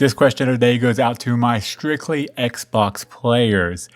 This question of the day goes out to my strictly Xbox players.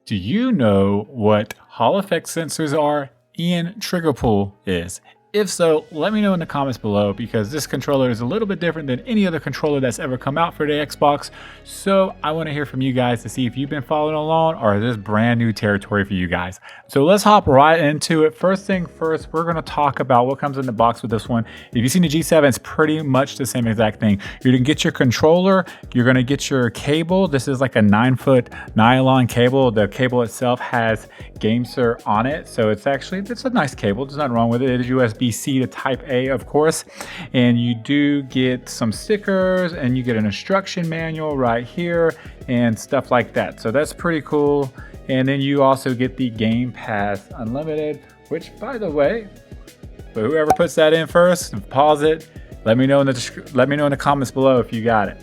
Do you know what Hall effect sensors are and trigger pull is? If so, let me know in the comments below, because this controller is a little bit different than any other controller that's ever come out for the Xbox. So I want to hear from you guys to see if you've been following along, or is this brand new territory for you guys. So let's hop right into it. First thing first, we're going to talk about what comes in the box with this one. If you've seen the G7, it's pretty much the same exact thing. You're going to get your controller, you're going to get your cable. This is like a 9-foot nylon cable. The cable itself has GameSir on it, so it's a nice cable. There's nothing wrong with it. It is USB-C to Type A, of course, and you do get some stickers and you get an instruction manual right here and stuff like that. So that's pretty cool. And then you also get the Game Pass Unlimited, which, by the way, but whoever puts that in first, pause it. Let me know in the comments below if you got it.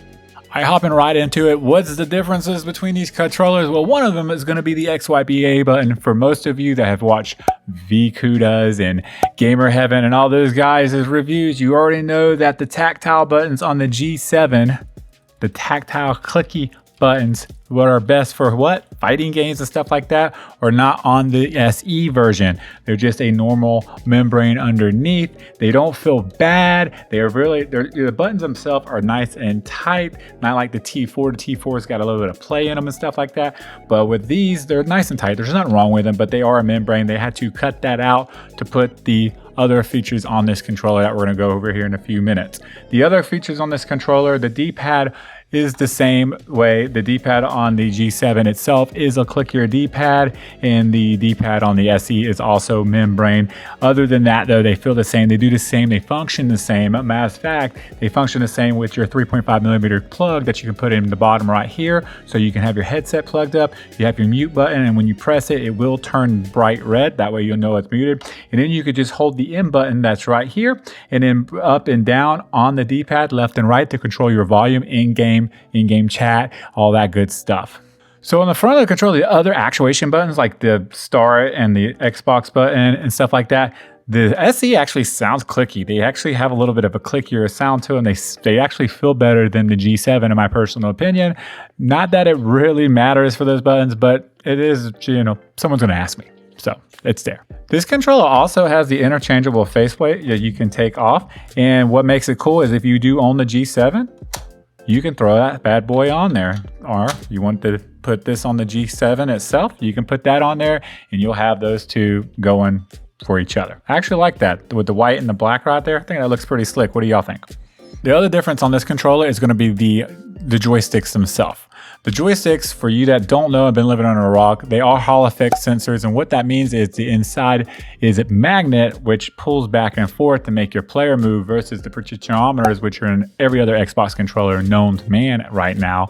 I hopping right into it. What's the differences between these controllers? Well, one of them is going to be the XYBA button. For most of you that have watched VCudas and Gamer Heaven and all those guys' reviews, you already know that the tactile buttons on the G7, the tactile clicky buttons, what are best for what? Fighting games and stuff like that, are not on the SE version. They're just a normal membrane underneath. They don't feel bad. The buttons themselves are nice and tight, not like the T4. The T4's got a little bit of play in them and stuff like that. But with these, they're nice and tight. There's nothing wrong with them, but they are a membrane. They had to cut that out to put the other features on this controller that we're going to go over here in a few minutes. The other features on this controller, the D-pad is the same way. The D-pad on the G7 itself is a click-your D-pad, and the D-pad on the SE is also membrane. Other than that, though, they feel the same. They do the same. They function the same. Matter of fact, they function the same with your 3.5mm plug that you can put in the bottom right here, so you can have your headset plugged up. You have your mute button, and when you press it, it will turn bright red. That way you'll know it's muted. And then you could just hold the M button that's right here, and then up and down on the D-pad, left and right, to control your volume in-game chat, all that good stuff. So on the front of the controller, the other actuation buttons like the start and the Xbox button and stuff like that, the SE actually sounds clicky. They actually have a little bit of a clickier sound to them. They actually feel better than the G7 in my personal opinion. Not that it really matters for those buttons, but it is, someone's gonna ask me. So it's there. This controller also has the interchangeable faceplate that you can take off. And what makes it cool is if you do own the G7, you can throw that bad boy on there. Or you want to put this on the G7 itself, you can put that on there and you'll have those two going for each other. I actually like that with the white and the black right there. I think that looks pretty slick. What do y'all think? The other difference on this controller is going to be the joysticks themselves. The joysticks, for you that don't know, have been living under a rock, they are Hall effect sensors, and what that means is the inside is a magnet which pulls back and forth to make your player move, versus the potentiometers, which are in every other Xbox controller known to man right now,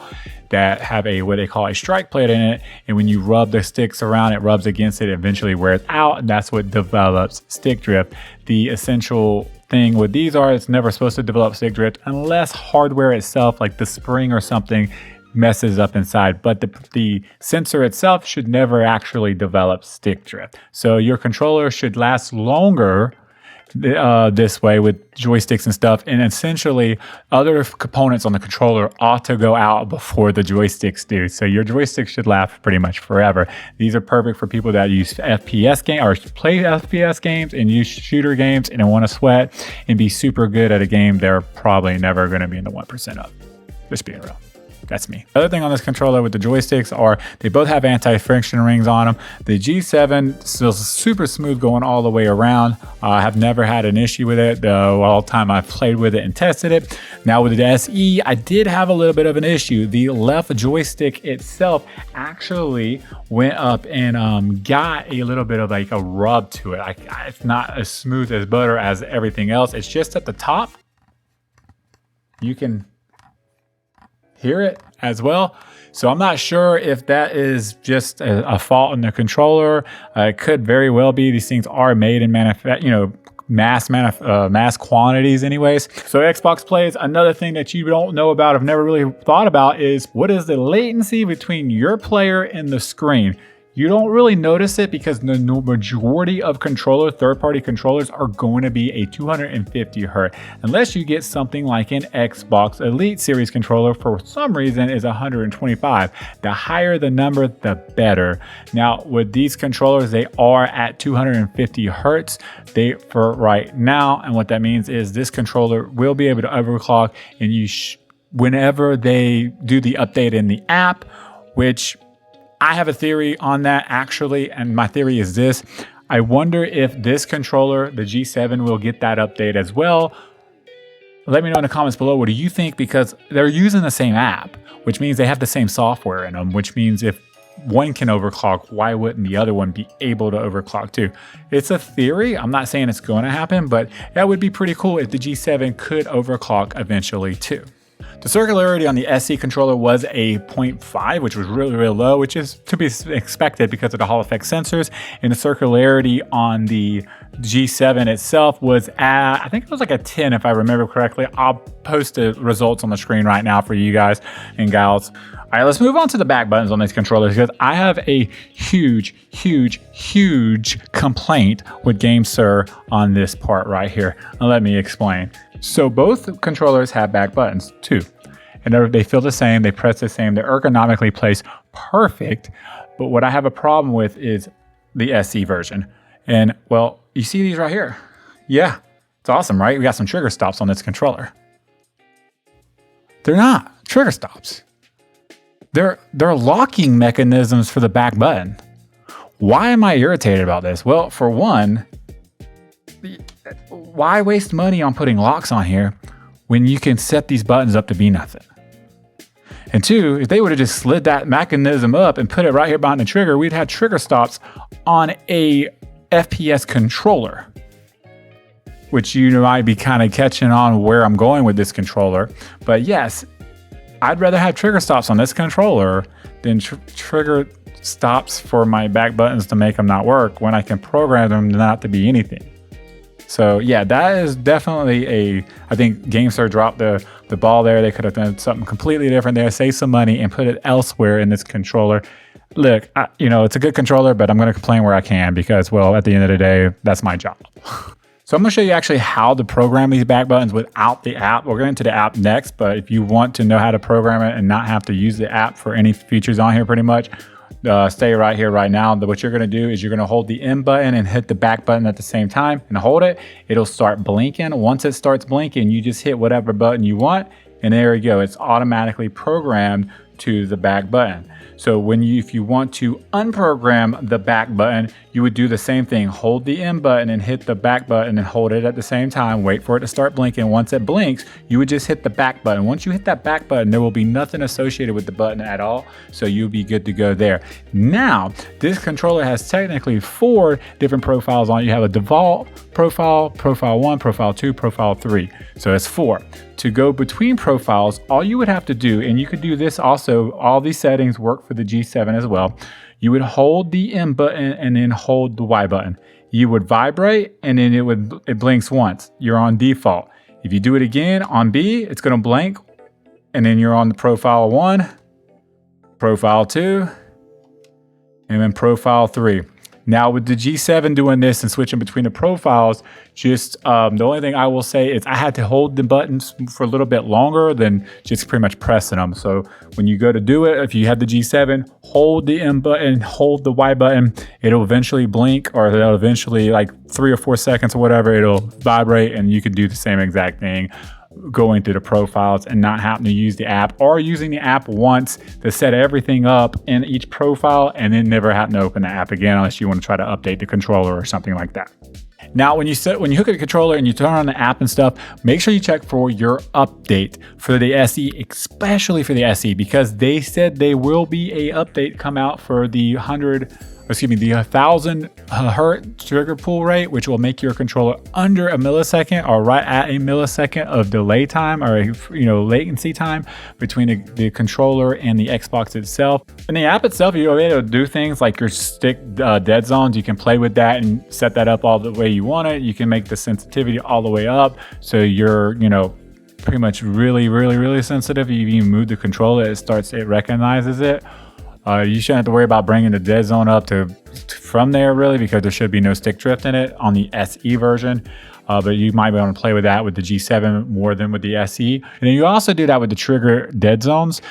that have what they call a strike plate in it, and when you rub the sticks around, it rubs against it, eventually wears out, and that's what develops stick drift. The essential thing with these are it's never supposed to develop stick drift unless hardware itself, like the spring or something, messes up inside, but the sensor itself should never actually develop stick drift. So your controller should last longer this way with joysticks and stuff, and essentially other components on the controller ought to go out before the joysticks do. So your joysticks should last pretty much forever. These are perfect for people that use FPS game or play FPS games and use shooter games and want to sweat and be super good at a game they're probably never going to be in the 1% of. Just being real. That's me. The other thing on this controller with the joysticks are they both have anti-friction rings on them. The G7 still super smooth going all the way around. I have never had an issue with it all the time I've played with it and tested it. Now with the SE, I did have a little bit of an issue. The left joystick itself actually went up and got a little bit of like a rub to it. It's not as smooth as butter as everything else. It's just at the top. You can hear it as well. So I'm not sure if that is just a fault in the controller. It could very well be. These things are made in mass quantities anyways. So Xbox plays, another thing that you don't know about, I've never really thought about, is what is the latency between your player and the screen. You don't really notice it because the majority of third-party controllers are going to be a 250 hertz, unless you get something like an Xbox Elite Series controller for some reason is 125. The higher the number, the better. Now with these controllers, they are at 250 hertz for right now, and what that means is this controller will be able to overclock, and whenever they do the update in the app, which I have a theory on that actually, and my theory is this. I wonder if this controller, the G7, will get that update as well. Let me know in the comments below, what do you think? Because they're using the same app, which means they have the same software in them, which means if one can overclock, why wouldn't the other one be able to overclock too? It's a theory. I'm not saying it's going to happen, but that would be pretty cool if the G7 could overclock eventually too. The circularity on the SE controller was a 0.5, which was really, really low, which is to be expected because of the Hall effect sensors. And the circularity on the G7 itself was at, I think it was like a 10 if I remember correctly. I'll post the results on the screen right now for you guys and gals. All right, let's move on to the back buttons on these controllers because I have a huge complaint with GameSir on this part right here. And let me explain. So both controllers have back buttons too, and they feel the same, they press the same, they're ergonomically placed perfect. But what I have a problem with is the SE version. And well, you see these right here. Yeah, it's awesome, right? We got some trigger stops on this controller. They're not trigger stops. They're locking mechanisms for the back button. Why am I irritated about this? Well, for one, why waste money on putting locks on here when you can set these buttons up to be nothing? And two, if they would have just slid that mechanism up and put it right here behind the trigger, we'd have trigger stops on a FPS controller, which you might be kind of catching on where I'm going with this controller. But yes, I'd rather have trigger stops on this controller than trigger stops for my back buttons to make them not work when I can program them not to be anything. So yeah, that is definitely I think GameSir dropped the ball there. They could have done something completely different there, save some money and put it elsewhere in this controller. Look, it's a good controller, but I'm going to complain where I can because, well, at the end of the day, that's my job. So I'm going to show you actually how to program these back buttons without the app. We'll get into the app next, but if you want to know how to program it and not have to use the app for any features on here pretty much, stay right here right now. What you're going to do is you're going to hold the M button and hit the back button at the same time and hold it. It'll start blinking. Once it starts blinking, you just hit whatever button you want, and there you go. It's automatically programmed to the back button. So if you want to unprogram the back button, you would do the same thing. Hold the M button and hit the back button and hold it at the same time. Wait for it to start blinking. Once it blinks, you would just hit the back button. Once you hit that back button, there will be nothing associated with the button at all. So you'll be good to go there. Now, this controller has technically 4 different profiles on it. You have a default profile, profile 1, profile 2, profile 3. So it's 4. To go between profiles, all you would have to do, and you could do this also, all these settings work for the G7 as well. You would hold the M button and then hold the Y button. You would vibrate and then it blinks once. You're on default. If you do it again on B, it's going to blink, and then you're on the profile 1, profile 2, and then profile 3. Now with the G7 doing this and switching between the profiles, just the only thing I will say is I had to hold the buttons for a little bit longer than just pretty much pressing them. So when you go to do it, if you have the G7, hold the M button, hold the Y button, it'll eventually blink, or it'll eventually, like 3 or 4 seconds or whatever, it'll vibrate, and you can do the same exact thing going through the profiles and not having to use the app, or using the app once to set everything up in each profile and then never having to open the app again unless you want to try to update the controller or something like that. Now, when you hook up the controller and you turn on the app and stuff, make sure you check for your update for the SE, especially for the SE, because they said they will be a update come out for the 1000 hertz trigger pull rate, which will make your controller under a millisecond or right at a millisecond of delay time, or latency time between the controller and the Xbox itself. In the app itself, you'll be able to do things like your stick dead zones. You can play with that and set that up all the way you want it. You can make the sensitivity all the way up, so you're pretty much really sensitive. If you move the controller, it recognizes it. You shouldn't have to worry about bringing the dead zone up from there really, because there should be no stick drift in it on the SE version. But you might be able to play with that with the G7 more than with the SE. And then you also do that with the trigger dead zones.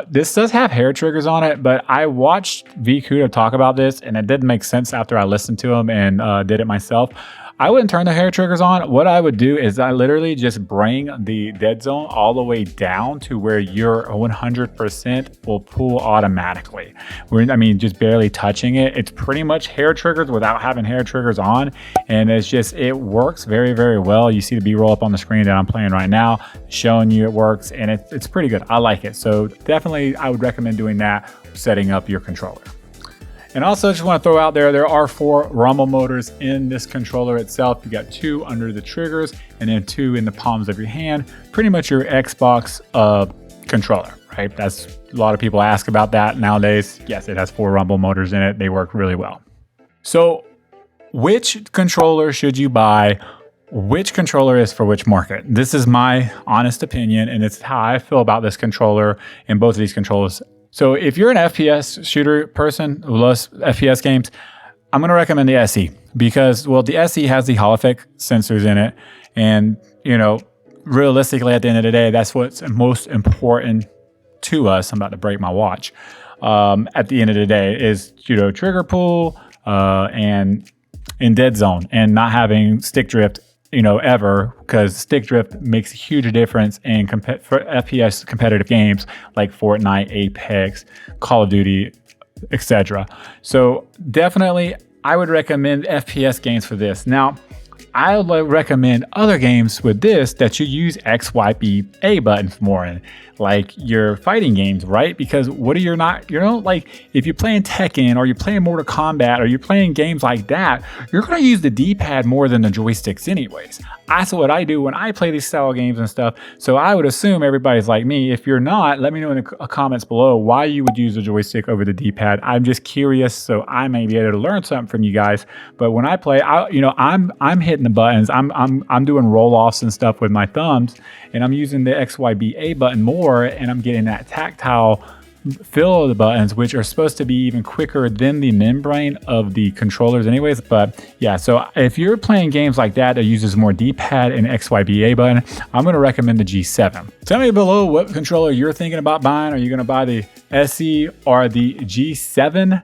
This does have hair triggers on it, but I watched VCuda talk about this and it didn't make sense after I listened to him and did it myself. I wouldn't turn the hair triggers on. What I would do is I literally just bring the dead zone all the way down to where your 100% will pull automatically. I mean, just barely touching it. It's pretty much hair triggers without having hair triggers on. And it's just, it works very, very well. You see the B-roll up on the screen that I'm playing right now, showing you it works, and it's pretty good. I like it. So definitely I would recommend doing that, setting up your controller. And also just want to throw out there are 4 rumble motors in this controller itself. You got 2 under the triggers and then 2 in the palms of your hand. Pretty much your Xbox controller, right? That's a lot of people ask about that nowadays. Yes, it has 4 rumble motors in it. They work really well. So which controller should you buy? Which controller is for which market? This is my honest opinion, and it's how I feel about this controller and both of these controllers. So if you're an FPS shooter person who loves FPS games, I'm going to recommend the SE because, well, the SE has the Hall effect sensors in it. And, you know, realistically, at the end of the day, that's what's most important to us. I'm about to break my watch. At the end of the day is, you know, trigger pull and in dead zone and not having stick drift, you know, ever, because stick drift makes a huge difference in for FPS competitive games like Fortnite, Apex, Call of Duty, etc. So definitely I would recommend FPS games for this. Now, I would recommend other games with this that you use XYBA buttons more in, like your fighting games, right? Because what are you not, you know, like if you're playing Tekken or you're playing Mortal Kombat or you're playing games like that, you're going to use the D-pad more than the joysticks anyways. That's what I do when I play these style games and stuff. So I would assume everybody's like me. If you're not, let me know in the comments below why you would use the joystick over the D-pad. I'm just curious, so I may be able to learn something from you guys. But when I play, I'm hitting the buttons. I'm doing roll-offs and stuff with my thumbs, and I'm using the XYBA button more, and I'm getting that tactile feel of the buttons, which are supposed to be even quicker than the membrane of the controllers anyways. But yeah, so if you're playing games like that uses more D-pad and XYBA button, I'm going to recommend the G7. Tell me below what controller you're thinking about buying. Are you going to buy the SE or the G7?